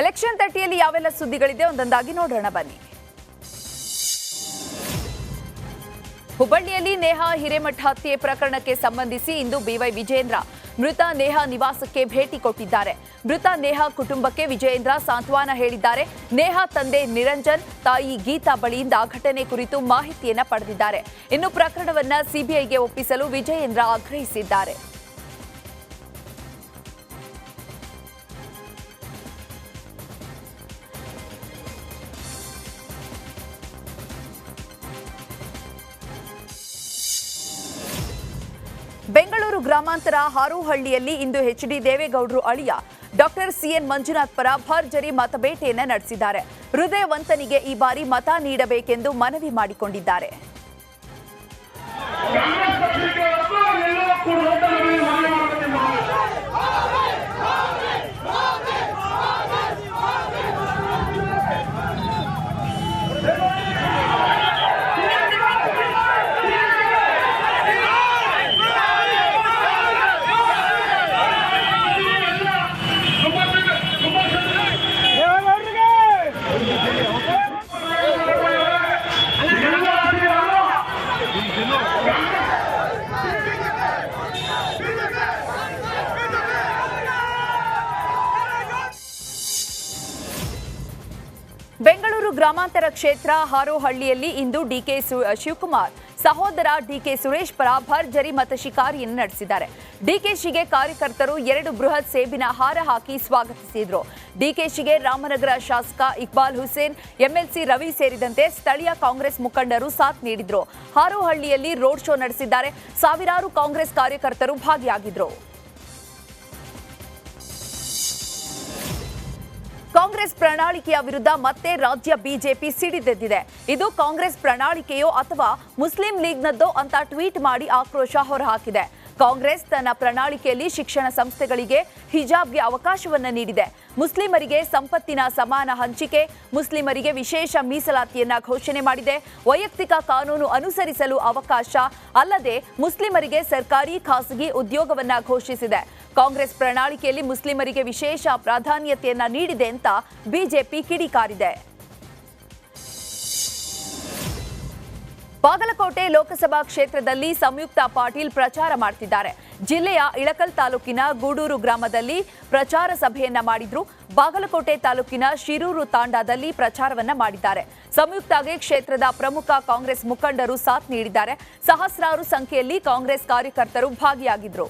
Election 30ಯಲ್ಲಿ ಯಾವೆಲ್ಲ ಸುದ್ದಿಗಳಿದೆ ಒಂದೊಂದಾಗಿ ನೋಡೋಣ ಬನ್ನಿ. ಹುಬ್ಬಳ್ಳಿಯಲ್ಲಿ ನೇಹಾ ಹಿರೇಮಠ ಹತ್ಯೆ ಪ್ರಕರಣಕ್ಕೆ ಸಂಬಂಧಿಸಿ ಇಂದು ಬಿವೈ ವಿಜಯೇಂದ್ರ ಮೃತ ನೇಹಾ ನಿವಾಸಕ್ಕೆ ಭೇಟಿ ಕೊಟ್ಟಿದ್ದಾರೆ. ಮೃತ ನೇಹಾ ಕುಟುಂಬಕ್ಕೆ ವಿಜಯೇಂದ್ರ ಸಾಂತ್ವನ ಹೇಳಿದ್ದಾರೆ. ನೇಹಾ ತಂದೆ ನಿರಂಜನ್, ತಾಯಿ ಗೀತಾ ಬಳಿಯಿಂದ ಘಟನೆ ಕುರಿತು ಮಾಹಿತಿಯನ್ನ ಪಡೆದಿದ್ದಾರೆ. ಇನ್ನು ಪ್ರಕರಣವನ್ನ ಸಿಬಿಐಗೆ ಒಪ್ಪಿಸಲು ವಿಜಯೇಂದ್ರ ಆಗ್ರಹಿಸಿದ್ದಾರೆ. ಬೆಂಗಳೂರು ಗ್ರಾಮಾಂತರ ಹಾರೋಹಳ್ಳಿಯಲ್ಲಿ ಇಂದು ಎಚ್ಡಿ ದೇವೇಗೌಡರು ಅಳಿಯ ಡಾಕ್ಟರ್ ಸಿಎನ್ ಮಂಜುನಾಥ್ ಪರ ಭರ್ಜರಿ ಮತಬೇಟೆಯನ್ನು ನಡೆಸಿದ್ದಾರೆ. ಹೃದಯವಂತನಿಗೆ ಈ ಬಾರಿ ಮತ ನೀಡಬೇಕೆಂದು ಮನವಿ ಮಾಡಿಕೊಂಡಿದ್ದಾರೆ. ಬೆಂಗಳೂರು ಗ್ರಾಮಾಂತರ ಕ್ಷೇತ್ರ ಹಾರೋಹಳ್ಳಿಯಲ್ಲಿ ಇಂದು ಡಿಕೆ ಶಿವಕುಮಾರ್ ಸಹೋದರ ಡಿಕೆ ಸುರೇಶ್ ಪರ ಭರ್ಜರಿ ಮತ ಶಿಕಾರಿಯನ್ನು ನಡೆಸಿದ್ದಾರೆ. ಡಿಕೆಶಿಗೆ ಕಾರ್ಯಕರ್ತರು 2 ಬೃಹತ್ ಸೇಬಿನ ಹಾರ ಹಾಕಿ ಸ್ವಾಗತಿಸಿದರು. ಡಿಕೆಶಿಗೆ ರಾಮನಗರ ಶಾಸಕ ಇಕ್ಬಾಲ್ ಹುಸೇನ್, ಎಂಎಲ್ಸಿ ರವಿ ಸೇರಿದಂತೆ ಸ್ಥಳೀಯ ಕಾಂಗ್ರೆಸ್ ಮುಖಂಡರು ಸಾಥ್ ನೀಡಿದ್ರು. ಹಾರೋಹಳ್ಳಿಯಲ್ಲಿ ರೋಡ್ ಶೋ ನಡೆಸಿದ್ದಾರೆ. ಸಾವಿರಾರು ಕಾಂಗ್ರೆಸ್ ಕಾರ್ಯಕರ್ತರು ಭಾಗಿಯಾಗಿದ್ರು. ಕಾಂಗ್ರೆಸ್ ಪ್ರಣಾಳಿಕೆಯ ವಿರುದ್ಧ ಮತ್ತೆ ರಾಜ್ಯ ಬಿಜೆಪಿ ಸಿಡಿದೆದ್ದಿದೆ. ಇದು ಕಾಂಗ್ರೆಸ್ ಪ್ರಣಾಳಿಕೆಯೋ ಅಥವಾ ಮುಸ್ಲಿಂ ಲೀಗ್ನದ್ದೋ ಅಂತ ಟ್ವೀಟ್ ಮಾಡಿ ಆಕ್ರೋಶ ಹೊರಹಾಕಿದೆ. ಕಾಂಗ್ರೆಸ್ ತನ್ನ ಪ್ರಣಾಳಿಕೆಯಲ್ಲಿ ಶಿಕ್ಷಣ ಸಂಸ್ಥೆಗಳಿಗೆ ಹಿಜಾಬ್ಗೆ ಅವಕಾಶವನ್ನು ನೀಡಿದೆ. ಮುಸ್ಲಿಮರಿಗೆ ಸಂಪತ್ತಿನ ಸಮಾನ ಹಂಚಿಕೆ, ಮುಸ್ಲಿಮರಿಗೆ ವಿಶೇಷ ಮೀಸಲಾತಿಯನ್ನ ಘೋಷಣೆ ಮಾಡಿದೆ. ವೈಯಕ್ತಿಕ ಕಾನೂನು ಅನುಸರಿಸಲು ಅವಕಾಶ ಅಲ್ಲದೆ ಮುಸ್ಲಿಮರಿಗೆ ಸರ್ಕಾರಿ ಖಾಸಗಿ ಉದ್ಯೋಗವನ್ನ ಘೋಷಿಸಿದೆ. ಕಾಂಗ್ರೆಸ್ ಪ್ರಣಾಳಿಕೆಯಲ್ಲಿ ಮುಸ್ಲಿಮರಿಗೆ ವಿಶೇಷ ಪ್ರಾಧಾನ್ಯತೆಯನ್ನ ನೀಡಿದೆ ಅಂತ ಬಿಜೆಪಿ ಕಿಡಿಕಾರಿದೆ. ಬಾಗಲಕೋಟೆ ಲೋಕಸಭಾ ಕ್ಷೇತ್ರದಲ್ಲಿ ಸಂಯುಕ್ತ ಪಾಟೀಲ್ ಪ್ರಚಾರ ಮಾಡ್ತಿದ್ದಾರೆ. ಜಿಲ್ಲೆಯ ಇಳಕಲ್ ತಾಲೂಕಿನ ಗೂಡೂರು ಗ್ರಾಮದಲ್ಲಿ ಪ್ರಚಾರ ಸಭೆಯನ್ನ ಮಾಡಿದ್ರು. ಬಾಗಲಕೋಟೆ ತಾಲೂಕಿನ ಶಿರೂರು ತಾಂಡಾದಲ್ಲಿ ಪ್ರಚಾರವನ್ನ ಮಾಡಿದ್ದಾರೆ. ಸಂಯುಕ್ತಗೆ ಕ್ಷೇತ್ರದ ಪ್ರಮುಖ ಕಾಂಗ್ರೆಸ್ ಮುಖಂಡರು ಸಾಥ್ ನೀಡಿದ್ದಾರೆ. ಸಹಸ್ರಾರು ಸಂಖ್ಯೆಯಲ್ಲಿ ಕಾಂಗ್ರೆಸ್ ಕಾರ್ಯಕರ್ತರು ಭಾಗಿಯಾಗಿದ್ರು.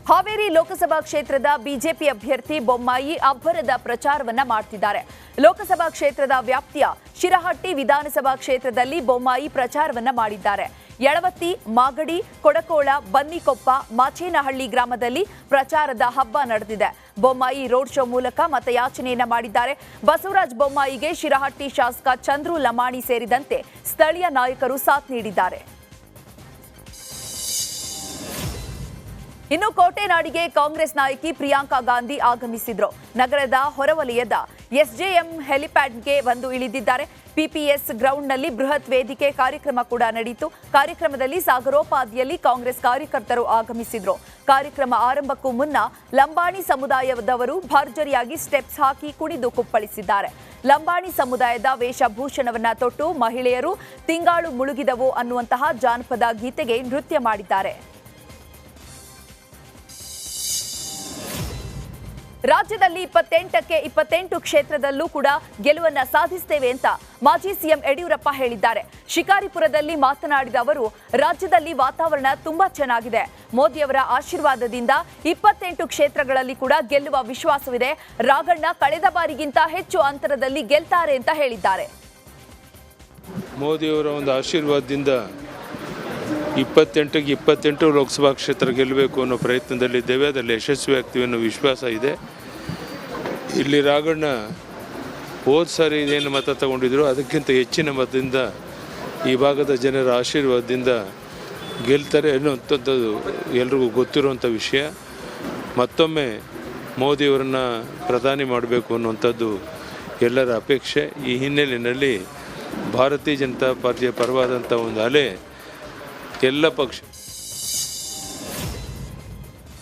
ಹಾವೇರಿ ಲೋಕಸಭಾ ಕ್ಷೇತ್ರದ ಬಿಜೆಪಿ ಅಭ್ಯರ್ಥಿ ಬೊಮ್ಮಾಯಿ ಅಬ್ಬರದ ಪ್ರಚಾರವನ್ನ ಮಾಡ್ತಿದ್ದಾರೆ. ಲೋಕಸಭಾ ಕ್ಷೇತ್ರದ ವ್ಯಾಪ್ತಿಯ ಶಿರಹಟ್ಟಿ ವಿಧಾನಸಭಾ ಕ್ಷೇತ್ರದಲ್ಲಿ ಬೊಮ್ಮಾಯಿ ಪ್ರಚಾರವನ್ನ ಮಾಡಿದ್ದಾರೆ. ಯಳವತ್ತಿ, ಮಾಗಡಿ, ಕೊಡಕೋಳ, ಬನ್ನಿಕೊಪ್ಪ, ಮಾಚೇನಹಳ್ಳಿ ಗ್ರಾಮದಲ್ಲಿ ಪ್ರಚಾರದ ಹಬ್ಬ ನಡೆದಿದೆ. ಬೊಮ್ಮಾಯಿ ರೋಡ್ ಶೋ ಮೂಲಕ ಮತಯಾಚನೆಯನ್ನ ಮಾಡಿದ್ದಾರೆ. ಬಸವರಾಜ ಬೊಮ್ಮಾಯಿಗೆ ಶಿರಹಟ್ಟಿ ಶಾಸಕ ಚಂದ್ರು ಲಮಾಣಿ ಸೇರಿದಂತೆ ಸ್ಥಳೀಯ ನಾಯಕರು ಸಾಥ್ ನೀಡಿದ್ದಾರೆ. ಇನ್ನು ಕೋಟೆನಾಡಿಗೆ ಕಾಂಗ್ರೆಸ್ ನಾಯಕಿ ಪ್ರಿಯಾಂಕಾ ಗಾಂಧಿ ಆಗಮಿಸಿದ್ರು. ನಗರದ ಹೊರವಲಯದ ಎಸ್ಜೆಎಂ ಹೆಲಿಪ್ಯಾಡ್ಗೆ ಬಂದು ಇಳಿದಿದ್ದಾರೆ. ಪಿಪಿಎಸ್ ಗ್ರೌಂಡ್ನಲ್ಲಿ ಬೃಹತ್ ವೇದಿಕೆ ಕಾರ್ಯಕ್ರಮ ಕೂಡ ನಡೆಯಿತು. ಕಾರ್ಯಕ್ರಮದಲ್ಲಿ ಸಾಗರೋಪಾದಿಯಲ್ಲಿ ಕಾಂಗ್ರೆಸ್ ಕಾರ್ಯಕರ್ತರು ಆಗಮಿಸಿದ್ರು. ಕಾರ್ಯಕ್ರಮ ಆರಂಭಕ್ಕೂ ಮುನ್ನ ಲಂಬಾಣಿ ಸಮುದಾಯದವರು ಭರ್ಜರಿಯಾಗಿ ಸ್ಟೆಪ್ಸ್ ಹಾಕಿ ಕುಣಿದು ಕುಪ್ಪಳಿಸಿದ್ದಾರೆ. ಲಂಬಾಣಿ ಸಮುದಾಯದ ವೇಷಭೂಷಣವನ್ನ ತೊಟ್ಟು ಮಹಿಳೆಯರು ತಿಂಗಾಳು ಮುಳುಗಿದವು ಅನ್ನುವಂತಹ ಜಾನಪದ ಗೀತೆಗೆ ನೃತ್ಯ ಮಾಡಿದ್ದಾರೆ. ರಾಜ್ಯದಲ್ಲಿ 28ಕ್ಕೆ 28 ಕ್ಷೇತ್ರದಲ್ಲೂ ಕೂಡ ಗೆಲುವನ್ನ ಸಾಧಿಸುತ್ತೇವೆ ಅಂತ ಮಾಜಿ ಸಿಎಂ ಯಡಿಯೂರಪ್ಪ ಹೇಳಿದ್ದಾರೆ. ಶಿಕಾರಿಪುರದಲ್ಲಿ ಮಾತನಾಡಿದ ಅವರು, ರಾಜ್ಯದಲ್ಲಿ ವಾತಾವರಣ ತುಂಬಾ ಚೆನ್ನಾಗಿದೆ. ಮೋದಿಯವರ ಆಶೀರ್ವಾದದಿಂದ 28 ಕ್ಷೇತ್ರಗಳಲ್ಲಿ ಕೂಡ ಗೆಲ್ಲುವ ವಿಶ್ವಾಸವಿದೆ. ರಾಘಣ್ಣ ಕಳೆದ ಬಾರಿಗಿಂತ ಹೆಚ್ಚು ಅಂತರದಲ್ಲಿ ಗೆಲ್ತಾರೆ ಅಂತ ಹೇಳಿದ್ದಾರೆ. ಮೋದಿಯವರ ಒಂದು ಆಶೀರ್ವಾದದಿಂದ 28ಕ್ಕೆ 28 ಲೋಕಸಭಾ ಕ್ಷೇತ್ರ ಗೆಲ್ಲಬೇಕು ಅನ್ನೋ ಪ್ರಯತ್ನದಲ್ಲಿದ್ದೇವೆ. ಅದರಲ್ಲಿ ಯಶಸ್ವಿ ಆಗ್ತೀವಿ ಅನ್ನೋ ವಿಶ್ವಾಸ ಇದೆ. ಇಲ್ಲಿ ರಾಘಣ್ಣ ಹೋದ ಸಾರಿ ಏನು ಮತ ತಗೊಂಡಿದ್ರು ಅದಕ್ಕಿಂತ ಹೆಚ್ಚಿನ ಮತದಿಂದ ಈ ಭಾಗದ ಜನರ ಆಶೀರ್ವಾದದಿಂದ ಗೆಲ್ತಾರೆ ಅನ್ನೋಂಥದ್ದು ಎಲ್ರಿಗೂ ಗೊತ್ತಿರುವಂಥ ವಿಷಯ. ಮತ್ತೊಮ್ಮೆ ಮೋದಿಯವರನ್ನು ಪ್ರಧಾನಿ ಮಾಡಬೇಕು ಅನ್ನುವಂಥದ್ದು ಎಲ್ಲರ ಅಪೇಕ್ಷೆ. ಈ ಹಿನ್ನೆಲೆಯಲ್ಲಿ ಭಾರತೀಯ ಜನತಾ ಪಾರ್ಟಿಯ ಪರವಾದಂಥ ಒಂದು ಅಲೆ ಎಲ್ಲ ಪಕ್ಷ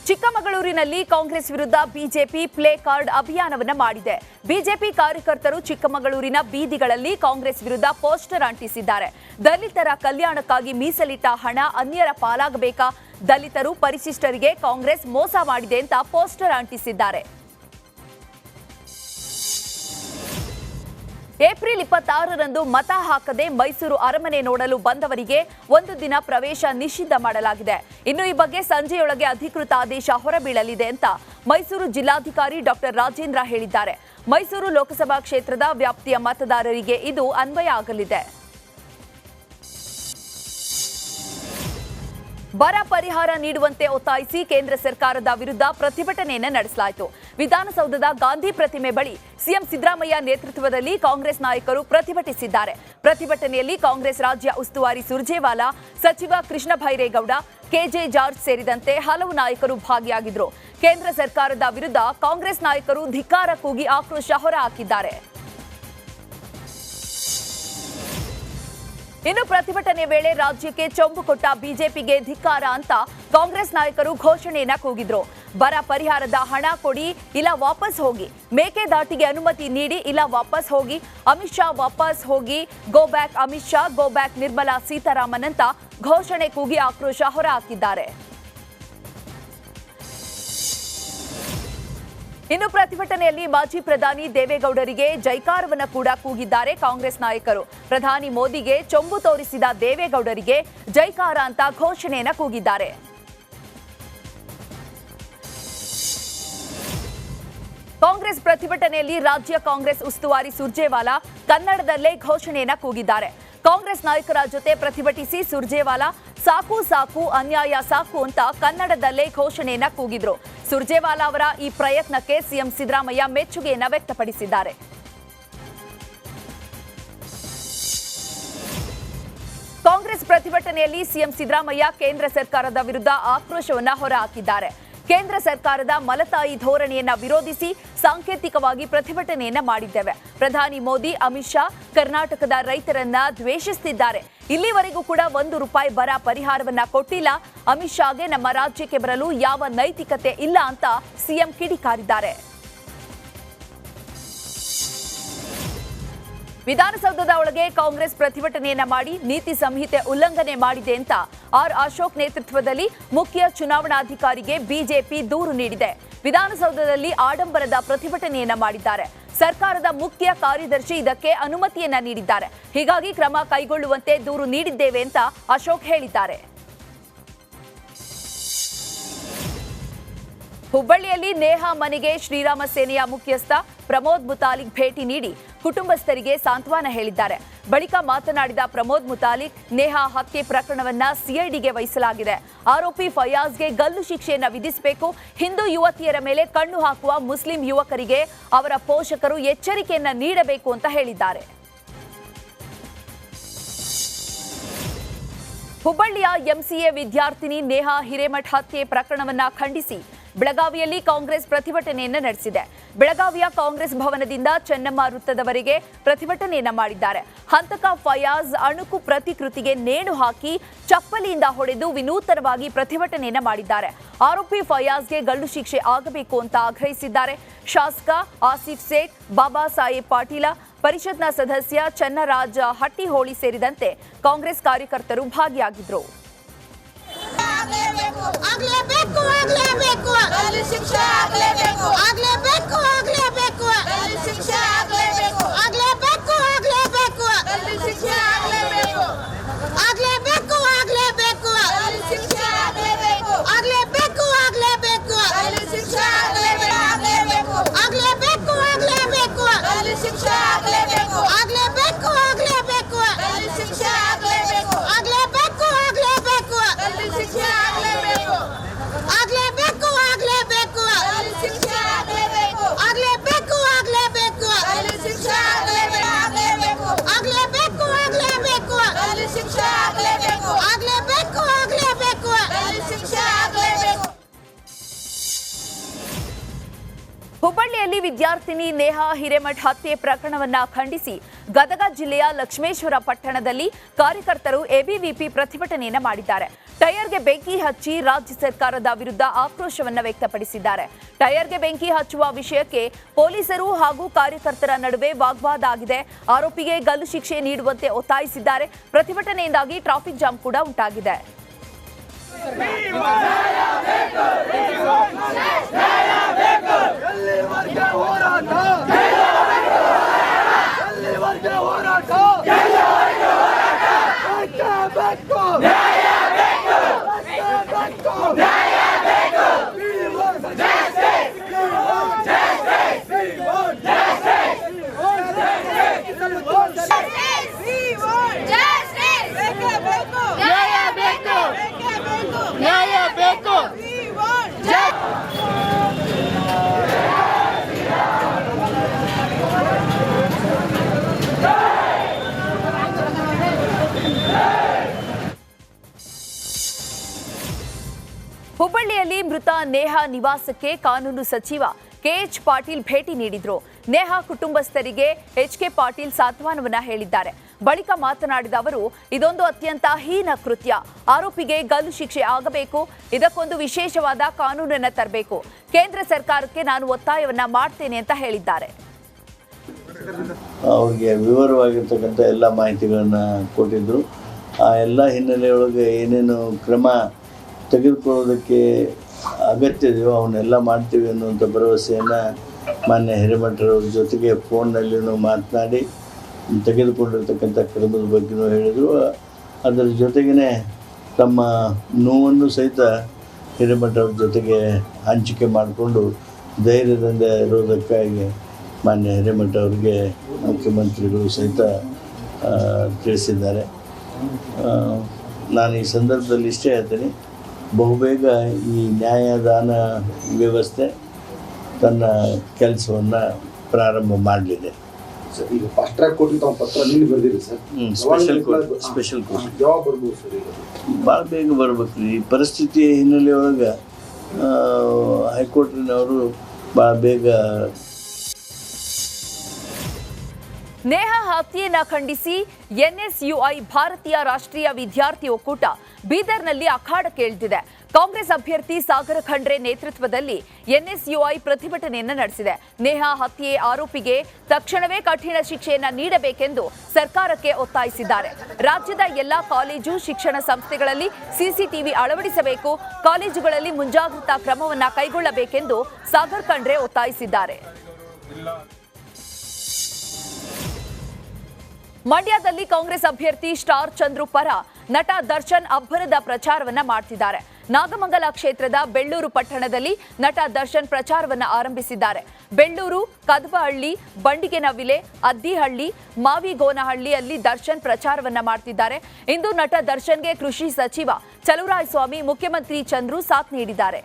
ಚಿಕ್ಕಮಗಳೂರಿನಲ್ಲಿ ಕಾಂಗ್ರೆಸ್ ವಿರುದ್ಧ ಬಿಜೆಪಿ ಪ್ಲೇ ಕಾರ್ಡ್ ಅಭಿಯಾನವನ್ನ ಮಾಡಿದೆ. ಬಿಜೆಪಿ ಕಾರ್ಯಕರ್ತರು ಚಿಕ್ಕಮಗಳೂರಿನ ಬೀದಿಗಳಲ್ಲಿ ಕಾಂಗ್ರೆಸ್ ವಿರುದ್ಧ ಪೋಸ್ಟರ್ ಅಂಟಿಸಿದ್ದಾರೆ. ದಲಿತರ ಕಲ್ಯಾಣಕ್ಕಾಗಿ ಮೀಸಲಿಟ್ಟ ಹಣ ಅನ್ಯರ ಪಾಲಾಗಬೇಕಾ? ದಲಿತರು ಪರಿಶಿಷ್ಟರಿಗೆ ಕಾಂಗ್ರೆಸ್ ಮೋಸ ಮಾಡಿದೆ ಅಂತ ಪೋಸ್ಟರ್ ಅಂಟಿಸಿದ್ದಾರೆ. ಏಪ್ರಿಲ್ 26ರಂದು ಮತ ಹಾಕದೆ ಮೈಸೂರು ಅರಮನೆ ನೋಡಲು ಬಂದವರಿಗೆ ಒಂದು ದಿನ ಪ್ರವೇಶ ನಿಷಿದ್ಧ ಮಾಡಲಾಗಿದೆ. ಇನ್ನು ಈ ಬಗ್ಗೆ ಸಂಜೆಯೊಳಗೆ ಅಧಿಕೃತ ಆದೇಶ ಹೊರಬೀಳಲಿದೆ ಅಂತ ಮೈಸೂರು ಜಿಲ್ಲಾಧಿಕಾರಿ ಡಾಕ್ಟರ್ ರಾಜೇಂದ್ರ ಹೇಳಿದ್ದಾರೆ. ಮೈಸೂರು ಲೋಕಸಭಾ ಕ್ಷೇತ್ರದ ವ್ಯಾಪ್ತಿಯ ಮತದಾರರಿಗೆ ಇದು ಅನ್ವಯ ಆಗಲಿದೆ. ಬರ ಪರಿಹಾರ ನೀಡುವಂತೆ ಒತ್ತಾಯಿಸಿ ಕೇಂದ್ರ ಸರ್ಕಾರದ ವಿರುದ್ಧ ಪ್ರತಿಭಟನೆಯನ್ನು ನಡೆಸಲಾಯಿತು. ವಿಧಾನಸೌಧದ ಗಾಂಧಿ ಪ್ರತಿಮೆ ಬಳಿ ಸಿಎಂ ಸಿದ್ದರಾಮಯ್ಯ ನೇತೃತ್ವದಲ್ಲಿ ಕಾಂಗ್ರೆಸ್ ನಾಯಕರು ಪ್ರತಿಭಟಿಸಿದ್ದಾರೆ. ಪ್ರತಿಭಟನೆಯಲ್ಲಿ ಕಾಂಗ್ರೆಸ್ ರಾಜ್ಯ ಉಸ್ತುವಾರಿ ಸುರ್ಜೇವಾಲಾ, ಸಚಿವ ಕೃಷ್ಣ ಭೈರೇಗೌಡ, ಕೆಜೆ ಜಾರ್ಜ್ ಸೇರಿದಂತೆ ಹಲವು ನಾಯಕರು ಭಾಗಿಯಾಗಿದ್ದರು. ಕೇಂದ್ರ ಸರ್ಕಾರದ ವಿರುದ್ಧ ಕಾಂಗ್ರೆಸ್ ನಾಯಕರು ಧಿಕ್ಕಾರ ಕೂಗಿ ಆಕ್ರೋಶ ಹೊರಹಾಕಿದ್ದಾರೆ. ಇನ್ನು ಪ್ರತಿಭಟನೆ ವೇಳೆ ರಾಜ್ಯಕ್ಕೆ ಚೊಂಬು ಕೊಟ್ಟ ಬಿಜೆಪಿಗೆ ಧಿಕ್ಕಾರ ಅಂತ ಕಾಂಗ್ರೆಸ್ ನಾಯಕರು ಘೋಷಣೆಯನ್ನ ಕೂಗಿದ್ರು. ಬರ ಪರಿಹಾರದ ಹಣ ಕೊಡಿ, ಇಲ್ಲ ವಾಪಸ್ ಹೋಗಿ. ಮೇಕೆದಾಟಿಗೆ ಅನುಮತಿ ನೀಡಿ, ಇಲ್ಲ ವಾಪಸ್ ಹೋಗಿ. ಅಮಿತ್ ಶಾ ವಾಪಸ್ ಹೋಗಿ. Go back Amit Shah, go back Nirmala Sitharaman ಅಂತ ಘೋಷಣೆ ಕೂಗಿ ಆಕ್ರೋಶ ಹೊರಹಾಕಿದ್ದಾರೆ. ಇನ್ನು ಪ್ರತಿಭಟನೆಯಲ್ಲಿ ಮಾಜಿ ಪ್ರಧಾನಿ ದೇವೇಗೌಡರಿಗೆ ಜೈಕಾರವನ್ನ ಕೂಡ ಕೂಗಿದ್ದಾರೆ ಕಾಂಗ್ರೆಸ್ ನಾಯಕರು. ಪ್ರಧಾನಿ ಮೋದಿಗೆ ಚೊಂಬು ತೋರಿಸಿದ ದೇವೇಗೌಡರಿಗೆ ಜೈಕಾರ ಅಂತ ಘೋಷಣೆಯನ್ನ ಕೂಗಿದ್ದಾರೆ. ಕಾಂಗ್ರೆಸ್ ಪ್ರತಿಭಟನೆಯಲ್ಲಿ ರಾಜ್ಯ ಕಾಂಗ್ರೆಸ್ ಉಸ್ತುವಾರಿ ಸುರ್ಜೇವಾಲಾ ಕನ್ನಡದಲ್ಲೇ ಘೋಷಣೆಯನ್ನ ಕೂಗಿದ್ದಾರೆ. ಕಾಂಗ್ರೆಸ್ ನಾಯಕರ ಜೊತೆ ಪ್ರತಿಭಟಿಸಿ ಸುರ್ಜೇವಾಲಾ ಸಾಕು ಸಾಕು, ಅನ್ಯಾಯ ಸಾಕು ಅಂತ ಕನ್ನಡದಲ್ಲೇ ಘೋಷಣೆಯನ್ನ ಕೂಗಿದ್ರು. ಸುರ್ಜೇವಾಲಾ ಅವರ ಈ ಪ್ರಯತ್ನಕ್ಕೆ ಸಿಎಂ ಸಿದ್ದರಾಮಯ್ಯ ಮೆಚ್ಚುಗೆಯನ್ನ ವ್ಯಕ್ತಪಡಿಸಿದ್ದಾರೆ. ಕಾಂಗ್ರೆಸ್ ಪ್ರತಿಭಟನೆಯಲ್ಲಿ ಸಿಎಂ ಸಿದ್ದರಾಮಯ್ಯ ಕೇಂದ್ರ ಸರ್ಕಾರದ ವಿರುದ್ಧ ಆಕ್ರೋಶವನ್ನ ಹೊರಹಾಕಿದ್ದಾರೆ. ಕೇಂದ್ರ ಸರ್ಕಾರದ ಮಲತಾಯಿ ಧೋರಣೆಯನ್ನ ವಿರೋಧಿಸಿ ಸಾಂಕೇತಿಕವಾಗಿ ಪ್ರತಿಭಟನೆಯನ್ನ ಮಾಡಿದ್ದೇವೆ. ಪ್ರಧಾನಿ ಮೋದಿ, ಅಮಿತ್ ಶಾ ಕರ್ನಾಟಕದ ರೈತರನ್ನ ದ್ವೇಷಿಸುತ್ತಿದ್ದಾರೆ. ಇಲ್ಲಿವರೆಗೂ ಕೂಡ ₹1 ಬರ ಪರಿಹಾರವನ್ನ ಕೊಟ್ಟಿಲ್ಲ. ಅಮಿತ್ ಶಾಗೆ ನಮ್ಮ ರಾಜ್ಯಕ್ಕೆ ಬರಲು ಯಾವ ನೈತಿಕತೆ ಇಲ್ಲ ಅಂತ ಸಿಎಂ ಕಿಡಿಕಾರಿದ್ದಾರೆ. ವಿಧಾನಸೌಧದ ಒಳಗೆ ಕಾಂಗ್ರೆಸ್ ಪ್ರತಿಭಟನೆಯನ್ನ ಮಾಡಿ ನೀತಿ ಸಂಹಿತೆ ಉಲ್ಲಂಘನೆ ಮಾಡಿದೆ ಅಂತ ಅಶೋಕ್ ನೇತೃತ್ವದಲ್ಲಿ ಮುಖ್ಯ ಚುನಾವಣಾಧಿಕಾರಿಗೆ ಬಿಜೆಪಿ ದೂರು ನೀಡಿದೆ. ವಿಧಾನಸೌಧದಲ್ಲಿ ಆಡಂಬರದ ಪ್ರತಿಭಟನೆಯನ್ನ ಮಾಡಿದ್ದಾರೆ. ಸರ್ಕಾರದ ಮುಖ್ಯ ಕಾರ್ಯದರ್ಶಿ ಇದಕ್ಕೆ ಅನುಮತಿಯನ್ನ ನೀಡಿದ್ದಾರೆ. ಹೀಗಾಗಿ ಕ್ರಮ ಕೈಗೊಳ್ಳುವಂತೆ ದೂರು ನೀಡಿದ್ದೇವೆ ಅಂತ ಅಶೋಕ್ ಹೇಳಿದ್ದಾರೆ. ಹುಬ್ಬಳ್ಳಿಯಲ್ಲಿ ನೇಹಾ ಮನೆಗೆ ಶ್ರೀರಾಮ ಸೇನೆಯ ಮುಖ್ಯಸ್ಥ ಪ್ರಮೋದ್ ಮುತಾಲಿಕ್ ಭೇಟಿ ನೀಡಿ ಕುಟುಂಬಸ್ಥರಿಗೆ ಸಾಂತ್ವನ ಹೇಳಿದ್ದಾರೆ. ಬಳಿಕ ಮಾತನಾಡಿದ ಪ್ರಮೋದ್ ಮುತಾಲಿಕ್, ನೇಹಾ ಹತ್ಯೆ ಪ್ರಕರಣವನ್ನ ಸಿಐಡಿಗೆ ವಹಿಸಲಾಗಿದೆ. ಆರೋಪಿ ಫಯಾಜ್ಗೆ ಗಲ್ಲು ಶಿಕ್ಷೆಯನ್ನ ವಿಧಿಸಬೇಕು. ಹಿಂದೂ ಯುವತಿಯರ ಮೇಲೆ ಕಣ್ಣು ಹಾಕುವ ಮುಸ್ಲಿಂ ಯುವಕರಿಗೆ ಅವರ ಪೋಷಕರು ಎಚ್ಚರಿಕೆಯನ್ನ ನೀಡಬೇಕು ಅಂತ ಹೇಳಿದ್ದಾರೆ. ಹುಬ್ಬಳ್ಳಿಯ ಎಂಸಿಎ ವಿದ್ಯಾರ್ಥಿನಿ ನೇಹಾ ಹಿರೇಮಠ್ ಹತ್ಯೆ ಪ್ರಕರಣವನ್ನ ಖಂಡಿಸಿ ಬೆಳಗಾವಿಯಲ್ಲಿ ಕಾಂಗ್ರೆಸ್ ಪ್ರತಿಭಟನೆಯನ್ನು ನಡೆಸಿದೆ. ಬೆಳಗಾವಿಯ ಕಾಂಗ್ರೆಸ್ ಭವನದಿಂದ ಚೆನ್ನಮ್ಮ ವೃತ್ತದವರೆಗೆ ಪ್ರತಿಭಟನೆಯನ್ನ ಮಾಡಿದ್ದಾರೆ. ಹಂತಕ ಫಯಾಜ್ ಅಣುಕು ಪ್ರತಿಕೃತಿಗೆ ನೇಣು ಹಾಕಿ ಚಪ್ಪಲಿಯಿಂದ ಹೊಡೆದು ವಿನೂತನವಾಗಿ ಪ್ರತಿಭಟನೆಯನ್ನ ಮಾಡಿದ್ದಾರೆ. ಆರೋಪಿ ಫಯಾಜ್ಗೆ ಗಲ್ಲು ಶಿಕ್ಷೆ ಆಗಬೇಕು ಅಂತ ಆಗ್ರಹಿಸಿದ್ದಾರೆ. ಶಾಸಕ ಆಸಿಫ್ ಸೇಠ್, ಬಾಬಾ ಸಾಹೇಬ್ ಪಾಟೀಲ, ಪರಿಷತ್ನ ಸದಸ್ಯ ಚನ್ನರಾಜ ಹಟ್ಟಿಹೋಳಿ ಸೇರಿದಂತೆ ಕಾಂಗ್ರೆಸ್ ಕಾರ್ಯಕರ್ತರು ಭಾಗಿಯಾಗಿದ್ದರು. ಹುಬ್ಬಳ್ಳಿಯಲ್ಲಿ ವಿದ್ಯಾರ್ಥಿನಿ ನೇಹಾ ಹಿರೇಮಠ್ ಹತ್ಯೆ ಪ್ರಕರಣವನ್ನ ಖಂಡಿಸಿ ಗದಗ ಜಿಲ್ಲೆಯ ಲಕ್ಷ್ಮೇಶ್ವರ ಪಟ್ಟಣದಲ್ಲಿ ಕಾರ್ಯಕರ್ತರು ಎಬಿವಿಪಿ ಪ್ರತಿಭಟನೆಯನ್ನ ಮಾಡಿದ್ದಾರೆ. ಟೈರ್ಗೆ ಬೆಂಕಿ ಹಚ್ಚಿ ರಾಜ್ಯ ಸರ್ಕಾರದ ವಿರುದ್ಧ ಆಕ್ರೋಶವನ್ನ ವ್ಯಕ್ತಪಡಿಸಿದ್ದಾರೆ. ಟೈರ್ಗೆ ಬೆಂಕಿ ಹಚ್ಚುವ ವಿಷಯಕ್ಕೆ ಪೊಲೀಸರು ಹಾಗೂ ಕಾರ್ಯಕರ್ತರ ನಡುವೆ ವಾಗ್ವಾದ ಆಗಿದೆ. ಆರೋಪಿಗೆ ಗಲ್ಲು ಶಿಕ್ಷೆ ನೀಡುವಂತೆ ಒತ್ತಾಯಿಸಿದ್ದಾರೆ. ಪ್ರತಿಭಟನೆಯಿಂದಾಗಿ ಟ್ರಾಫಿಕ್ ಜಾಮ್ ಕೂಡ ಉಂಟಾಗಿದೆ. ಹುಬ್ಬಳ್ಳಿಯಲ್ಲಿ ಮೃತ ನೇಹಾ ನಿವಾಸಕ್ಕೆ ಕಾನೂನು ಸಚಿವ ಕೆಎಚ್ ಪಾಟೀಲ್ ಭೇಟಿ ನೀಡಿದ್ರು. ನೇಹಾ ಕುಟುಂಬಸ್ಥರಿಗೆ ಎಚ್ಕೆ ಪಾಟೀಲ್ ಸಾಂತ್ವನವನ್ನ ಹೇಳಿದ್ದಾರೆ. ಬಳಿಕ ಮಾತನಾಡಿದ ಅವರು, ಇದೊಂದು ಅತ್ಯಂತ ಹೀನ ಕೃತ್ಯ. ಆರೋಪಿಗೆ ಗಲ್ಲು ಶಿಕ್ಷೆ ಆಗಬೇಕು. ಇದಕ್ಕೊಂದು ವಿಶೇಷವಾದ ಕಾನೂನನ್ನ ತರಬೇಕು. ಕೇಂದ್ರ ಸರ್ಕಾರಕ್ಕೆ ನಾನು ಒತ್ತಾಯವನ್ನ ಮಾಡ್ತೇನೆ ಅಂತ ಹೇಳಿದ್ದಾರೆ. ಅವ್ರಿಗೆ ವಿವರವಾಗಿರ್ತಕ್ಕಂಥ ಎಲ್ಲ ಮಾಹಿತಿಗಳನ್ನು ಕೊಟ್ಟಿದ್ದರು. ಆ ಎಲ್ಲ ಹಿನ್ನೆಲೆಯೊಳಗೆ ಏನೇನು ಕ್ರಮ ತೆಗೆದುಕೊಳ್ಳೋದಕ್ಕೆ ಅಗತ್ಯದೆಯೋ ಅವನ್ನೆಲ್ಲ ಮಾಡ್ತೀವಿ ಅನ್ನುವಂಥ ಭರವಸೆಯನ್ನು ಮಾನ್ಯ ಹಿರೇಮಠರವ್ರ ಜೊತೆಗೆ ಫೋನ್ನಲ್ಲಿಯೂ ಮಾತನಾಡಿ ತೆಗೆದುಕೊಂಡಿರ್ತಕ್ಕಂಥ ಕ್ರಮದ ಬಗ್ಗೆಯೂ ಹೇಳಿದರು. ಅದರ ಜೊತೆಗೇ ತಮ್ಮ ನೋವನ್ನು ಸಹಿತ ಹಿರೇಮಠವ್ರ ಜೊತೆಗೆ ಹಂಚಿಕೆ ಮಾಡಿಕೊಂಡು ಧೈರ್ಯದಿಂದ ಇರೋದಕ್ಕಾಗಿ ಮಾನ್ಯ ಹಿರೇಮಠವ್ರಿಗೆ ಮುಖ್ಯಮಂತ್ರಿಗಳು ಸಹಿತ ತಿಳಿಸಿದ್ದಾರೆ. ನಾನು ಈ ಸಂದರ್ಭದಲ್ಲಿ ಇಷ್ಟೇ ಹೇಳ್ತೀನಿ, ಬಹುಬೇಗ ಈ ನ್ಯಾಯದಾನ ವ್ಯವಸ್ಥೆ ತನ್ನ ಕೆಲಸವನ್ನು ಪ್ರಾರಂಭ ಮಾಡಲಿದೆ. ಸರ್, ಈಗ ಫಾಸ್ಟ್ ಟ್ರ್ಯಾಕ್ ಕೋರ್ಟ್ ತಾವು ಪತ್ರ ನೀಡಿ ಬಂದಿರಿ ಸರ್. ಸ್ಪೆಷಲ್ ಕೋರ್ಟ್ ಯಾವಾಗ ಬರ್ಬೋದು ಸರ್? ಈಗ ಭಾಳ ಬೇಗ ಬರ್ಬೇಕು ರೀ. ಈ ಪರಿಸ್ಥಿತಿಯ ಹಿನ್ನೆಲೆಯೊಳಗೆ ಹೈಕೋರ್ಟಿನವರು ಭಾಳ ಬೇಗ. ನೇಹಾ ಹತ್ಯೆಯನ್ನ ಖಂಡಿಸಿ ಎನ್ಎಸ್ಯುಐ ಭಾರತೀಯ ರಾಷ್ಟ್ರೀಯ ವಿದ್ಯಾರ್ಥಿ ಒಕ್ಕೂಟ ಬೀದರ್ನಲ್ಲಿ ಅಖಾಡಕ್ಕೆ ಇಳಿದಿದೆ. ಕಾಂಗ್ರೆಸ್ ಅಭ್ಯರ್ಥಿ ಸಾಗರ ಖಂಡ್ರೆ ನೇತೃತ್ವದಲ್ಲಿ ಎನ್ಎಸ್ಯುಐ ಪ್ರತಿಭಟನೆಯನ್ನ ನಡೆಸಿದೆ. ನೇಹಾ ಹತ್ಯೆ ಆರೋಪಿಗೆ ತಕ್ಷಣವೇ ಕಠಿಣ ಶಿಕ್ಷೆಯನ್ನ ನೀಡಬೇಕೆಂದು ಸರ್ಕಾರಕ್ಕೆ ಒತ್ತಾಯಿಸಿದ್ದಾರೆ. ರಾಜ್ಯದ ಎಲ್ಲಾ ಕಾಲೇಜು ಶಿಕ್ಷಣ ಸಂಸ್ಥೆಗಳಲ್ಲಿ ಸಿಸಿಟಿವಿ ಅಳವಡಿಸಬೇಕು. ಕಾಲೇಜುಗಳಲ್ಲಿ ಮುಂಜಾಗ್ರತಾ ಕ್ರಮವನ್ನ ಕೈಗೊಳ್ಳಬೇಕೆಂದು ಸಾಗರ್ ಖಂಡ್ರೆ ಒತ್ತಾಯಿಸಿದ್ದಾರೆ. ಮಂಡ್ಯದಲ್ಲಿ ಕಾಂಗ್ರೆಸ್ ಅಭ್ಯರ್ಥಿ ಸ್ಟಾರ್ ಚಂದ್ರು ಪರ ನಟ ದರ್ಶನ್ ಅಬ್ಬರದ ಪ್ರಚಾರವನ್ನ ಮಾಡ್ತಿದ್ದಾರೆ. ನಾಗಮಂಗಲ ಕ್ಷೇತ್ರದ ಬೆಳ್ಳೂರು ಪಟ್ಟಣದಲ್ಲಿ ನಟ ದರ್ಶನ್ ಪ್ರಚಾರವನ್ನ ಆರಂಭಿಸಿದ್ದಾರೆ. ಬೆಳ್ಳೂರು, ಕದಬಹಳ್ಳಿ, ಬಂಡಿಗೆನವಿಲೆ, ಅದ್ದಿಹಳ್ಳಿ, ಮಾವಿಗೋನಹಳ್ಳಿಯಲ್ಲಿ ದರ್ಶನ್ ಪ್ರಚಾರವನ್ನ ಮಾಡ್ತಿದ್ದಾರೆ. ಇಂದು ನಟ ದರ್ಶನ್ಗೆ ಕೃಷಿ ಸಚಿವ ಚಲುವರಾಯಸ್ವಾಮಿ, ಮುಖ್ಯಮಂತ್ರಿ ಚಂದ್ರು ಸಾಥ್ ನೀಡಿದ್ದಾರೆ.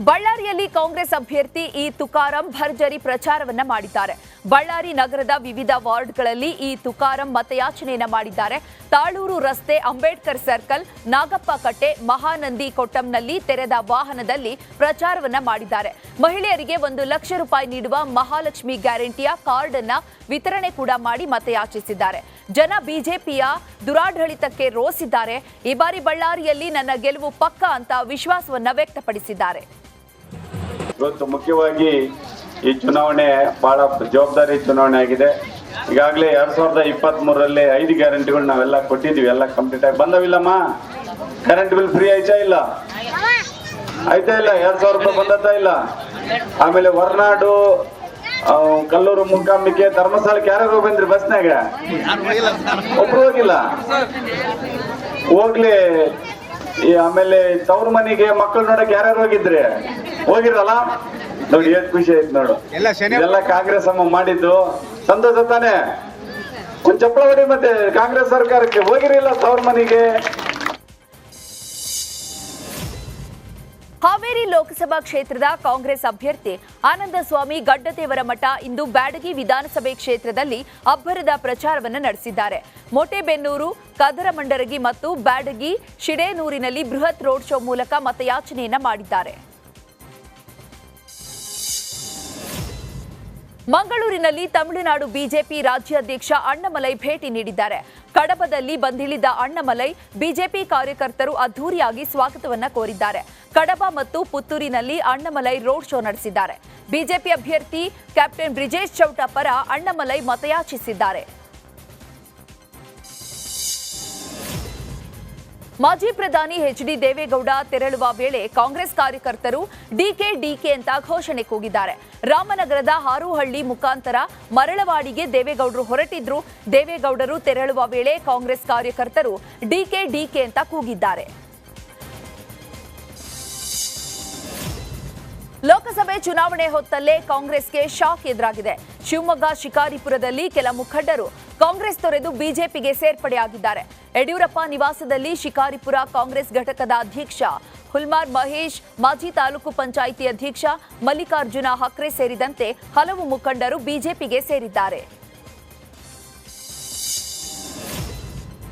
ಬಳ್ಳಾರಿಯಲ್ಲಿ ಕಾಂಗ್ರೆಸ್ ಅಭ್ಯರ್ಥಿ ಇ ತುಕಾರಾಂ ಭರ್ಜರಿ ಪ್ರಚಾರವನ್ನ ಮಾಡಿದ್ದಾರೆ. ಬಳ್ಳಾರಿ ನಗರದ ವಿವಿಧ ವಾರ್ಡ್ಗಳಲ್ಲಿ ಇ ತುಕಾರಾಂ ಮತಯಾಚನೆಯನ್ನ ಮಾಡಿದ್ದಾರೆ. ತಾಳೂರು ರಸ್ತೆ, ಅಂಬೇಡ್ಕರ್ ಸರ್ಕಲ್, ನಾಗಪ್ಪ ಕಟ್ಟೆ, ಮಹಾನಂದಿ ಕೊಟ್ಟಂನಲ್ಲಿ ತೆರೆದ ವಾಹನದಲ್ಲಿ ಪ್ರಚಾರವನ್ನ ಮಾಡಿದ್ದಾರೆ. ಮಹಿಳೆಯರಿಗೆ 1 ಲಕ್ಷ ರೂಪಾಯಿ ನೀಡುವ ಮಹಾಲಕ್ಷ್ಮಿ ಗ್ಯಾರಂಟಿಯ ಕಾರ್ಡ್ ಅನ್ನ ವಿತರಣೆ ಕೂಡ ಮಾಡಿ ಮತಯಾಚಿಸಿದ್ದಾರೆ. ಜನ ಬಿಜೆಪಿಯ ದುರಾಡಳಿತಕ್ಕೆ ರೋಸಿದ್ದಾರೆ. ಈ ಬಾರಿ ಬಳ್ಳಾರಿಯಲ್ಲಿ ನನ್ನ ಗೆಲುವು ಪಕ್ಕ ಅಂತ ವಿಶ್ವಾಸವನ್ನ ವ್ಯಕ್ತಪಡಿಸಿದ್ದಾರೆ. ಇವತ್ತು ಮುಖ್ಯವಾಗಿ ಈ ಚುನಾವಣೆ ಬಹಳ ಜವಾಬ್ದಾರಿ ಚುನಾವಣೆ ಆಗಿದೆ. ಈಗಾಗಲೇ 2023ರಲ್ಲಿ 5 ಗ್ಯಾರಂಟಿಗಳು ನಾವೆಲ್ಲ ಕೊಟ್ಟಿದ್ದೀವಿ. ಎಲ್ಲ ಕಂಪ್ಲೀಟ್ ಆಗಿ ಬಂದವಿಲ್ಲಮ್ಮ. ಕರೆಂಟ್ ಬಿಲ್ ಫ್ರೀ ಆಯ್ತಾ ಇಲ್ಲ? ಆಯ್ತಾ ಇಲ್ಲ? 2000 ರೂಪಾಯಿ ಬಂದತ್ತಾ ಇಲ್ಲ? ಆಮೇಲೆ ಹೊರನಾಡು, ಕಲ್ಲೂರು, ಮೂಕಾಂಬಿಕೆ, ಧರ್ಮಸ್ಥಳಕ್ಕೆ ಯಾರ್ಯಾರು ಬಂದ್ರಿ ಬಸ್ನಾಗ? ಒಬ್ರು ಹೋಗಿಲ್ಲ. ಹೋಗ್ಲಿ. ಆಮೇಲೆ ತವ್ರ ಮನೆಗೆ ಮಕ್ಕಳು ನೋಡಕ್ ಯಾರ್ಯಾರು ಹೋಗಿದ್ರಿ? ಹೋಗಿರಲ್ಲ ನೋಡಿ. ಎಷ್ಟು ಖುಷಿ ಆಯ್ತು ನೋಡು. ಎಲ್ಲ ಕಾಂಗ್ರೆಸ್ ಅಮ್ಮ ಮಾಡಿದ್ದು ಸಂತೋಷ ತಾನೆ. ಒಂದ್ ಚಪ್ಪಳ ಹೊಡಿ ಮತ್ತೆ ಕಾಂಗ್ರೆಸ್ ಸರ್ಕಾರಕ್ಕೆ. ಹೋಗಿರಿಲ್ಲ ತವ್ರ ಮನೆಗೆ? ಹಾವೇರಿ ಲೋಕಸಭಾ ಕ್ಷೇತ್ರದ ಕಾಂಗ್ರೆಸ್ ಅಭ್ಯರ್ಥಿ ಆನಂದಸ್ವಾಮಿ ಗಡ್ಡದೇವರಮಠ ಇಂದು ಬ್ಯಾಡಗಿ ವಿಧಾನಸಭೆ ಕ್ಷೇತ್ರದಲ್ಲಿ ಅಬ್ಬರದ ಪ್ರಚಾರವನ್ನು ನಡೆಸಿದ್ದಾರೆ. ಮೋಟೆಬೆನ್ನೂರು, ಕದರಮಂಡರಗಿ ಮತ್ತು ಬ್ಯಾಡಗಿ, ಶಿಡೇನೂರಿನಲ್ಲಿ ಬೃಹತ್ ರೋಡ್ ಶೋ ಮೂಲಕ ಮತಯಾಚನೆಯನ್ನ ಮಾಡಿದ್ದಾರೆ. ಮಂಗಳೂರಿನಲ್ಲಿ ತಮಿಳುನಾಡು ಬಿಜೆಪಿ ರಾಜ್ಯಾಧ್ಯಕ್ಷ ಅಣ್ಣಾಮಲೈ ಭೇಟಿ ನೀಡಿದ್ದಾರೆ. ಕಡಬದಲ್ಲಿ ಬಂದಿಳಿದ ಅಣ್ಣಾಮಲೈ ಬಿಜೆಪಿ ಕಾರ್ಯಕರ್ತರು ಅದ್ದೂರಿಯಾಗಿ ಸ್ವಾಗತವನ್ನ ಕೋರಿದ್ದಾರೆ. ಕಡಬ ಮತ್ತು ಪುತ್ತೂರಿನಲ್ಲಿ ಅಣ್ಣಾಮಲೈ ರೋಡ್ ಶೋ ನಡೆಸಿದ್ದಾರೆ. ಬಿಜೆಪಿ ಅಭ್ಯರ್ಥಿ ಕ್ಯಾಪ್ಟನ್ ಬ್ರಿಜೇಶ್ ಚೌಟ ಪರ ಅಣ್ಣಾಮಲೈ ಮತಯಾಚಿಸಿದ್ದಾರೆ. ಮಾಜಿ ಪ್ರಧಾನಿ ಎಚ್.ಡಿ. ದೇವೇಗೌಡ ತೆರಳುವ ವೇಳೆ ಕಾಂಗ್ರೆಸ್ ಕಾರ್ಯಕರ್ತರು ಡಿಕೆ ಅಂತ ಘೋಷಣೆ ಕೂಗಿದ್ದಾರೆ. ರಾಮನಗರದ ಹಾರೋಹಳ್ಳಿ ಮುಖಾಂತರ ಮರಳವಾಡಿಗೆ ದೇವೇಗೌಡರು ಹೊರಟಿದ್ರು. ದೇವೇಗೌಡರು ತೆರಳುವ ವೇಳೆ ಕಾಂಗ್ರೆಸ್ ಕಾರ್ಯಕರ್ತರು ಡಿಕೆ ಅಂತ ಕೂಗಿದ್ದಾರೆ. ಲೋಕಸಭೆ ಚುನಾವಣೆ ಹೊತ್ತಲ್ಲೇ ಕಾಂಗ್ರೆಸ್ಗೆ ಶಾಕ್ ಎದುರಾಗಿದೆ. ಶಿವಮೊಗ್ಗ ಶಿಕಾರಿಪುರದಲ್ಲಿ ಕೆಲ ಮುಖಂಡರು ಕಾಂಗ್ರೆಸ್ ತೊರೆದು ಬಿಜೆಪಿಗೆ ಸೇರ್ಪಡೆಯಾಗಿದ್ದಾರೆ. ಯಡಿಯೂರಪ್ಪ ನಿವಾಸದಲ್ಲಿ ಶಿಕಾರಿಪುರ ಕಾಂಗ್ರೆಸ್ ಘಟಕದ ಅಧ್ಯಕ್ಷ ಹುಲ್ಮಾರ್ ಮಹೇಶ್, ಮಾಜಿ ತಾಲೂಕು ಪಂಚಾಯಿತಿ ಅಧ್ಯಕ್ಷ ಮಲ್ಲಿಕಾರ್ಜುನ ಹಕ್ರೆ ಸೇರಿದಂತೆ ಹಲವು ಮುಖಂಡರು ಬಿಜೆಪಿಗೆ ಸೇರಿದ್ದಾರೆ.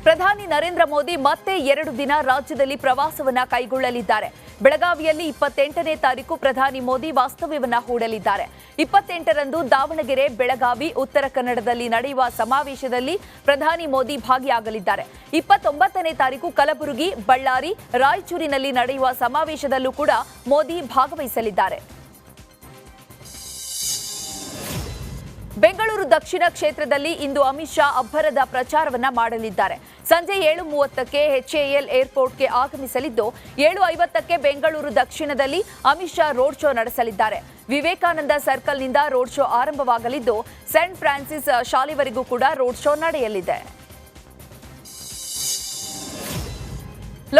ಪ್ರಧಾನಿ ನರೇಂದ್ರ ಮೋದಿ ಮತ್ತೆ 2 ದಿನ ರಾಜ್ಯದಲ್ಲಿ ಪ್ರವಾಸವನ್ನ ಕೈಗೊಳ್ಳಲಿದ್ದಾರೆ. ಬೆಳಗಾವಿಯಲ್ಲಿ 28ನೇ ತಾರೀಕು ಪ್ರಧಾನಿ ಮೋದಿ ವಾಸ್ತವ್ಯವನ್ನ ಹೂಡಲಿದ್ದಾರೆ. 28ರಂದು ದಾವಣಗೆರೆ, ಬೆಳಗಾವಿ, ಉತ್ತರ ಕನ್ನಡದಲ್ಲಿ ನಡೆಯುವ ಸಮಾವೇಶದಲ್ಲಿ ಪ್ರಧಾನಿ ಮೋದಿ ಭಾಗಿಯಾಗಲಿದ್ದಾರೆ. 29ನೇ ತಾರೀಕು ಕಲಬುರಗಿ, ಬಳ್ಳಾರಿ, ರಾಯಚೂರಿನಲ್ಲಿ ನಡೆಯುವ ಸಮಾವೇಶದಲ್ಲೂ ಕೂಡ ಮೋದಿ ಭಾಗವಹಿಸಲಿದ್ದಾರೆ. ಬೆಂಗಳೂರು ದಕ್ಷಿಣ ಕ್ಷೇತ್ರದಲ್ಲಿ ಇಂದು ಅಮಿತ್ ಶಾ ಅಬ್ಬರದ ಪ್ರಚಾರವನ್ನ ಮಾಡಲಿದ್ದಾರೆ. ಸಂಜೆ 7:30ಕ್ಕೆ HAL ಏರ್ಪೋರ್ಟ್ಗೆ ಆಗಮಿಸಲಿದ್ದು 7:50ಕ್ಕೆ ಬೆಂಗಳೂರು ದಕ್ಷಿಣದಲ್ಲಿ ಅಮಿತ್ ಶಾ ರೋಡ್ ಶೋ ನಡೆಸಲಿದ್ದಾರೆ. ವಿವೇಕಾನಂದ ಸರ್ಕಲ್ನಿಂದ ರೋಡ್ ಶೋ ಆರಂಭವಾಗಲಿದ್ದು ಸೇಂಟ್ ಫ್ರಾನ್ಸಿಸ್ ಶಾಲೆವರೆಗೂ ಕೂಡ ರೋಡ್ ಶೋ ನಡೆಯಲಿದೆ.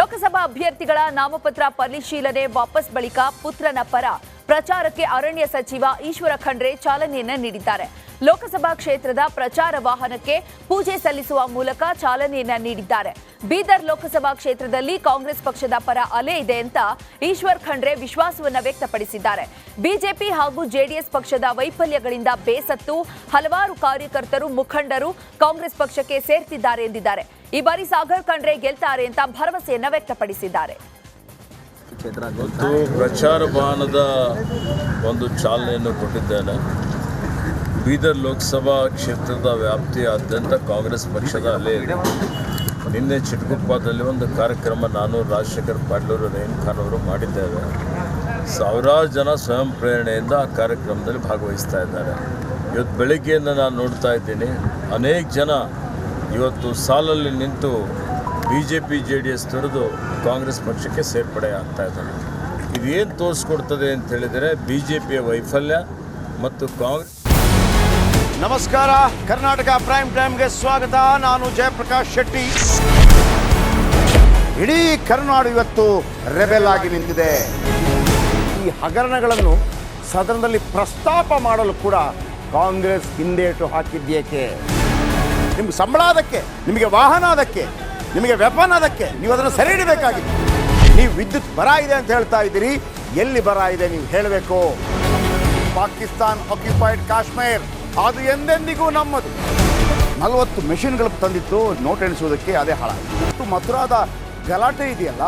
ಲೋಕಸಭಾ ಅಭ್ಯರ್ಥಿಗಳ ನಾಮಪತ್ರ ಪರಿಶೀಲನೆ ವಾಪಸ್ ಬಳಿಕ ಪುತ್ರನ ಪರ ಪ್ರಚಾರಕ್ಕೆ ಅರಣ್ಯ ಸಚಿವ ಈಶ್ವರ ಖಂಡ್ರೆ ಚಾಲನೆಯನ್ನ ನೀಡಿದ್ದಾರೆ. ಲೋಕಸಭಾ ಕ್ಷೇತ್ರದ ಪ್ರಚಾರ ವಾಹನಕ್ಕೆ ಪೂಜೆ ಸಲ್ಲಿಸುವ ಮೂಲಕ ಚಾಲನೆಯನ್ನ ನೀಡಿದ್ದಾರೆ. ಬೀದರ್ ಲೋಕಸಭಾ ಕ್ಷೇತ್ರದಲ್ಲಿ ಕಾಂಗ್ರೆಸ್ ಪಕ್ಷದ ಪರ ಅಲೆ ಇದೆ ಅಂತ ಈಶ್ವರ್ ಖಂಡ್ರೆ ವಿಶ್ವಾಸವನ್ನ ವ್ಯಕ್ತಪಡಿಸಿದ್ದಾರೆ. ಬಿಜೆಪಿ ಹಾಗೂ ಜೆಡಿಎಸ್ ಪಕ್ಷದ ವೈಫಲ್ಯಗಳಿಂದ ಬೇಸತ್ತು ಹಲವಾರು ಕಾರ್ಯಕರ್ತರು, ಮುಖಂಡರು ಕಾಂಗ್ರೆಸ್ ಪಕ್ಷಕ್ಕೆ ಸೇರ್ತಿದ್ದಾರೆ ಎಂದಿದ್ದಾರೆ. ಈ ಬಾರಿ ಸಾಗರ್ ಖಂಡ್ರೆ ಗೆಲ್ತಾರೆ ಅಂತ ಭರವಸೆಯನ್ನ ವ್ಯಕ್ತಪಡಿಸಿದ್ದಾರೆ. ಮತ್ತು ಪ್ರಚಾರ ವಾಹನದ ಒಂದು ಚಾಲನೆಯನ್ನು ಕೊಟ್ಟಿದ್ದೇನೆ. ಬೀದರ್ ಲೋಕಸಭಾ ಕ್ಷೇತ್ರದ ವ್ಯಾಪ್ತಿಯಾದ್ಯಂತ ಕಾಂಗ್ರೆಸ್ ಪಕ್ಷದ ಅಲೆ ಇದೆ. ನಿನ್ನೆ ಚಿಟಗುಪ್ಪದಲ್ಲಿ ಒಂದು ಕಾರ್ಯಕ್ರಮ ನಾನು, ರಾಜಶೇಖರ್ ಪಾಟೀಲ್, ರಹೀಂ ಖಾನ್ ಅವರು ಮಾಡಿದ್ದೇವೆ. ಸಾವಿರಾರು ಜನ ಸ್ವಯಂ ಪ್ರೇರಣೆಯಿಂದ ಆ ಕಾರ್ಯಕ್ರಮದಲ್ಲಿ ಭಾಗವಹಿಸ್ತಾ ಇದ್ದಾರೆ. ಇವತ್ತು ಬೆಳಗ್ಗೆಯಿಂದ ನಾನು ನೋಡ್ತಾ ಇದ್ದೀನಿ, ಅನೇಕ ಜನ ಇವತ್ತು ಸಾಲಲ್ಲಿ ನಿಂತು BJP JDS ತೊರೆದು ಕಾಂಗ್ರೆಸ್ ಪಕ್ಷಕ್ಕೆ ಸೇರ್ಪಡೆ ಆಗ್ತಾ ಇದ್ದಾರೆ. ಇದೇನು ತೋರಿಸ್ಕೊಡ್ತದೆ ಅಂತ ಹೇಳಿದರೆ BJPಯ ವೈಫಲ್ಯ ಮತ್ತು ಕಾಂಗ್ರೆಸ್. ನಮಸ್ಕಾರ, ಕರ್ನಾಟಕ ಪ್ರೈಮ್ ಟೈಮ್ಗೆ ಸ್ವಾಗತ. ನಾನು ಜಯಪ್ರಕಾಶ್ ಶೆಟ್ಟಿ. ಇಡೀ ಕರ್ನಾಡು ಇವತ್ತು ರೆಬೆಲ್ ಆಗಿ ನಿಂತಿದೆ. ಈ ಹಗರಣಗಳನ್ನು ಸದನದಲ್ಲಿ ಪ್ರಸ್ತಾಪ ಮಾಡಲು ಕೂಡ ಕಾಂಗ್ರೆಸ್ ಹಿಂದೇಟು ಹಾಕಿದ್ದೇಕೆ? ನಿಮ್ಗೆ ಸಂಬಳ ಅದಕ್ಕೆ, ನಿಮಗೆ ವಾಹನ ಅದಕ್ಕೆ, ನಿಮಗೆ ವೆಪನ್ ಅದಕ್ಕೆ, ನೀವು ಅದನ್ನು ಸೆರೆ ಹಿಡಿಬೇಕಾಗಿತ್ತು. ನೀವು ವಿದ್ಯುತ್ ಬರ ಇದೆ ಅಂತ ಹೇಳ್ತಾ ಇದ್ದೀರಿ, ಎಲ್ಲಿ ಬರ ಇದೆ ನೀವು ಹೇಳಬೇಕು. ಪಾಕಿಸ್ತಾನ್ ಆಕ್ಯುಪೈಡ್ ಕಾಶ್ಮೀರ್ ಅದು ಎಂದೆಂದಿಗೂ ನಮ್ಮದು. 40 ಮೆಷಿನ್ಗಳು ತಂದಿತ್ತು ನೋಟ್ ಎಣಿಸುವುದಕ್ಕೆ, ಅದೇ ಹಾಳಾಯಿತು. ಮಥುರಾದ ಗಲಾಟೆ ಇದೆಯಲ್ಲ,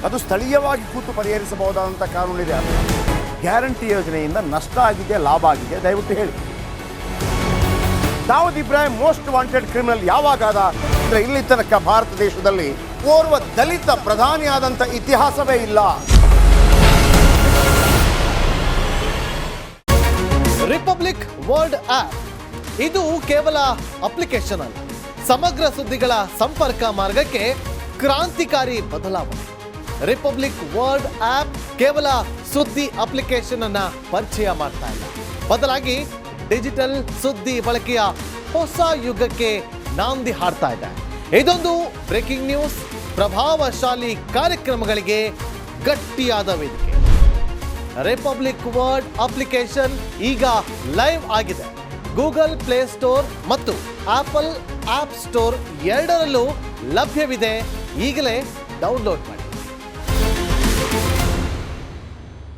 ಅದು ಸ್ಥಳೀಯವಾಗಿ ಕೂತು ಪರಿಹರಿಸಬಹುದಾದಂಥ ಕಾನೂನಿದೆ. ಗ್ಯಾರಂಟಿ ಯೋಜನೆಯಿಂದ ನಷ್ಟ ಆಗಿದೆ, ಲಾಭ ಆಗಿದೆ, ದಯವಿಟ್ಟು ಹೇಳಿ. Dawood Ibrahim most wanted criminal ಯಾವಾಗಾದ ಅಂದರೆ ಇಲ್ಲಿ ತನಕ ಭಾರತ ದೇಶದಲ್ಲಿ ಓರ್ವ ದಲಿತ ಪ್ರಧಾನಿಯಾದಂಥ ಇತಿಹಾಸವೇ ಇಲ್ಲ. ರಿಪಬ್ಲಿಕ್ ವರ್ಲ್ಡ್ ಆಪ್ ಇದು ಕೇವಲ ಅಪ್ಲಿಕೇಶನ್ ಅಲ್ಲ, ಸಮಗ್ರ ಸುದ್ದಿಗಳ ಸಂಪರ್ಕ ಮಾರ್ಗಕ್ಕೆ ಕ್ರಾಂತಿಕಾರಿ ಬದಲಾವಣೆ. ರಿಪಬ್ಲಿಕ್ ವರ್ಲ್ಡ್ ಆಪ್ ಕೇವಲ ಸುದ್ದಿ ಅಪ್ಲಿಕೇಶನ್ ಅನ್ನ ಪರಿಚಯ ಮಾಡ್ತಾ ಇಲ್ಲ, ಬದಲಾಗಿ ಡಿಜಿಟಲ್ ಸುದ್ದಿ ಬಳಕೆಯ ಹೊಸ ಯುಗಕ್ಕೆ ನಾಂದಿ ಹಾಡ್ತಾ ಇದೆ. ಇದೊಂದು ಬ್ರೇಕಿಂಗ್ ನ್ಯೂಸ್, ಪ್ರಭಾವಶಾಲಿ ಕಾರ್ಯಕ್ರಮಗಳಿಗೆ ಗಟ್ಟಿಯಾದ ವೇದಿಕೆ. ರಿಪಬ್ಲಿಕ್ ವರ್ಲ್ಡ್ ಅಪ್ಲಿಕೇಶನ್ ಈಗ ಲೈವ್ ಆಗಿದೆ. ಗೂಗಲ್ ಪ್ಲೇ ಸ್ಟೋರ್ ಮತ್ತು ಆಪಲ್ ಆಪ್ ಸ್ಟೋರ್ ಎರಡರಲ್ಲೂ ಲಭ್ಯವಿದೆ. ಈಗಲೇ ಡೌನ್ಲೋಡ್ ಮಾಡಿ.